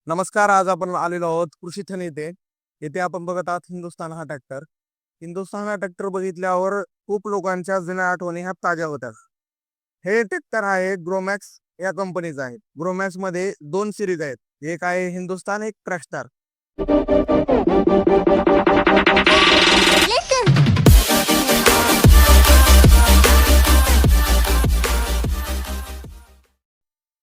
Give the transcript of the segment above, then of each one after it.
नमस्कार. आज आपण आलेलो आहोत कृषी थन येथे. येथे आपण बघत आहात हिंदुस्थान हा ट्रॅक्टर. हिंदुस्थान हा ट्रॅक्टर बघितल्यावर खूप लोकांच्या जुन्या आठवणी ह्या ताज्या होतात. हे ट्रॅक्टर आहे ग्रोमॅक्स या कंपनीचा आहे. ग्रोमॅक्स मध्ये दोन सिरीज आहेत. एक आहे हिंदुस्थान, एक ट्रॅक्स्टार.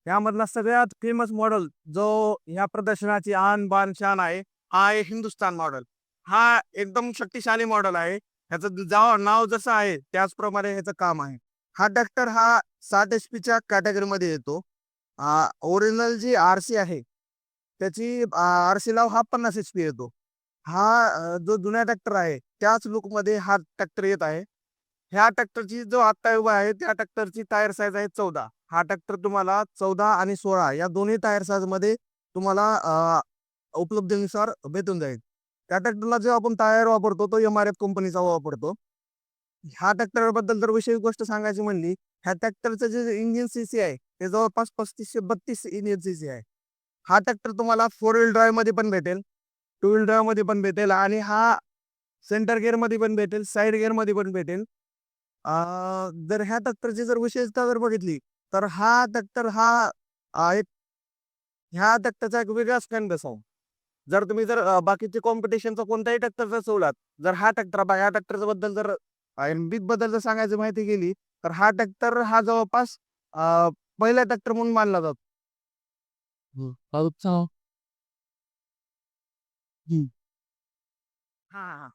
यामधला सगळ्यात फेमस मॉडेल जो ह्या प्रदर्शनाची आन बान शान आहे, हा आहे हिंदुस्थान मॉडेल. हा एकदम शक्तिशाली मॉडेल आहे. ह्याचं नाव जसं आहे त्याचप्रमाणे ह्याचं काम आहे. हा ट्रॅक्टर हा 60 एचपीच्या कॅटेगरीमध्ये येतो. ओरिजिनल जी आरसी आहे त्याची आरसी लाव हा 50 एचपी येतो. हा जो जुना ट्रॅक्टर आहे त्याच लुकमध्ये हा ट्रॅक्टर येत आहे. ह्या ट्रॅक्टरची जो आत्ता उभा आहे त्या ट्रॅक्टरची टायर साईज आहे 14. हा ट्रॅक्टर तुम्हाला 14 आणि 16 या दोन्ही टायर साईज मध्ये तुम्हाला उपलब्धतेनुसार भेटून जाईल. त्या ट्रॅक्टरला जो आपण टायर वापरतो तो एमआरएफ कंपनीचा वापरतो. ह्या ट्रॅक्टर बद्दल जर विशेष गोष्ट सांगायची म्हणली, ह्या ट्रॅक्टरचं जे इंजिन सीसी आहे ते जवळपास 3532 इंजिन सीसी आहे. हा ट्रॅक्टर तुम्हाला फोर व्हील ड्राईव्ह मध्ये पण भेटेल, टू व्हील ड्राईव्ह मध्ये पण भेटेल आणि हा सेंटर गिअर मध्ये पण भेटेल, साइड गिअर मध्ये पण भेटेल. जर ह्या ट्रॅक्टरची जर विशेषता जर बघितली तर हा ट्रॅक्टर हा एक ह्या ट्रॅक्टरचा एक वेगळाच फॅन बेस आहे. जर तुम्ही जर बाकीचे कॉम्पिटिशनचा कोणताही ट्रॅक्टर जर सोडलात, जर हा ट्रॅक्टर ह्या ट्रॅक्टरच्या बद्दल जर बीट बद्दल जर सांगायची माहिती गेली तर हा ट्रॅक्टर हा जवळपास पहिला ट्रॅक्टर म्हणून मानला जातो. पाऊसचा हा हा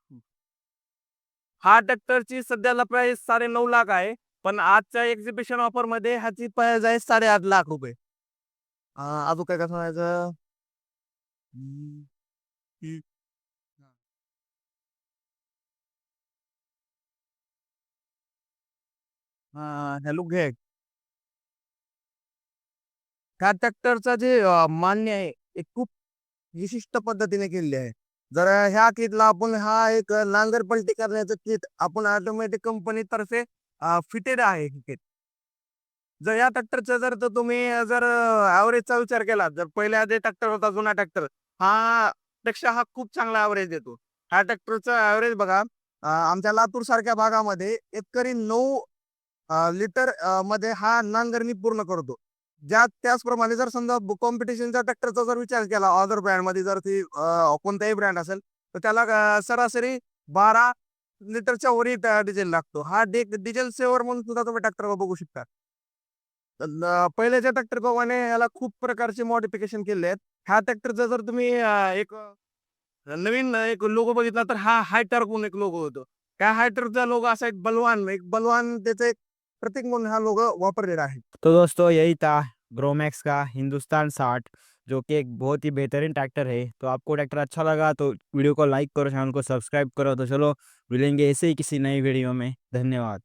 हा ट्रॅक्टरची सध्याला प्राइस 9.5 लाख आहे. पण आजच्या एक्झिबिशन ऑफर मध्ये ह्याची प्राइस आहे 8.5 लाख रुपये. अजून काय काय सांगायचं. हम्म, हम्म. हॅलो घे. ह्या ट्रॅक्टरचा जे मान्य आहे ते खूप विशिष्ट पद्धतीने केलेली आहे. जर ह्या किटला आपण हा एक नांगर पलटी करण्याचं किट आपण ऑटोमॅटिक कंपनी तर्फे फिटेड आहे किट. जर या ट्रॅक्टरचा जर तर तुम्ही जर ॲव्हरेजचा विचार केला, जर पहिला जे ट्रॅक्टर होता जुना ट्रॅक्टर, हा पेक्षा हा खूप चांगला ॲव्हरेज देतो. ह्या ट्रॅक्टरचा ॲव्हरेज बघा, आमच्या लातूर सारख्या भागामध्ये एकरी 9 लिटर मध्ये हा नांगरणी पूर्ण करतो. त्याचप्रमाणे जर समजा कॉम्पिटिशनच्या ट्रॅक्टरचा जर विचार केला अदर ब्रँडमध्ये जर ती कोणताही ब्रँड असेल तर त्याला सरासरी 12 लिटरच्या वरी डिझेल लागतो. हा डिझेल सेवर म्हणून सुद्धा तुम्ही ट्रॅक्टर बघू शकता. पहिल्याच्या ट्रॅक्टर प्रमाणे याला खूप प्रकारचे मॉडिफिकेशन केले आहेत. ह्या ट्रॅक्टरचा जर तुम्ही एक नवीन एक लोगो बघितला तर हा हायटर म्हणून एक लोगो होतो. त्या हायटरचा लोगो असा एक बलवान त्याचं एक प्रतीक म्हणून हा लोगो वापरलेला आहे. तो दोस्तों यही था ग्रोमैक्स का हिंदुस्तान 60, जो कि एक बहुत ही बेहतरीन ट्रैक्टर है। तो आपको ट्रैक्टर अच्छा लगा तो वीडियो को लाइक करो, चैनल को सब्सक्राइब करो। तो चलो मिलेंगे ऐसे ही किसी नई वीडियो में। धन्यवाद।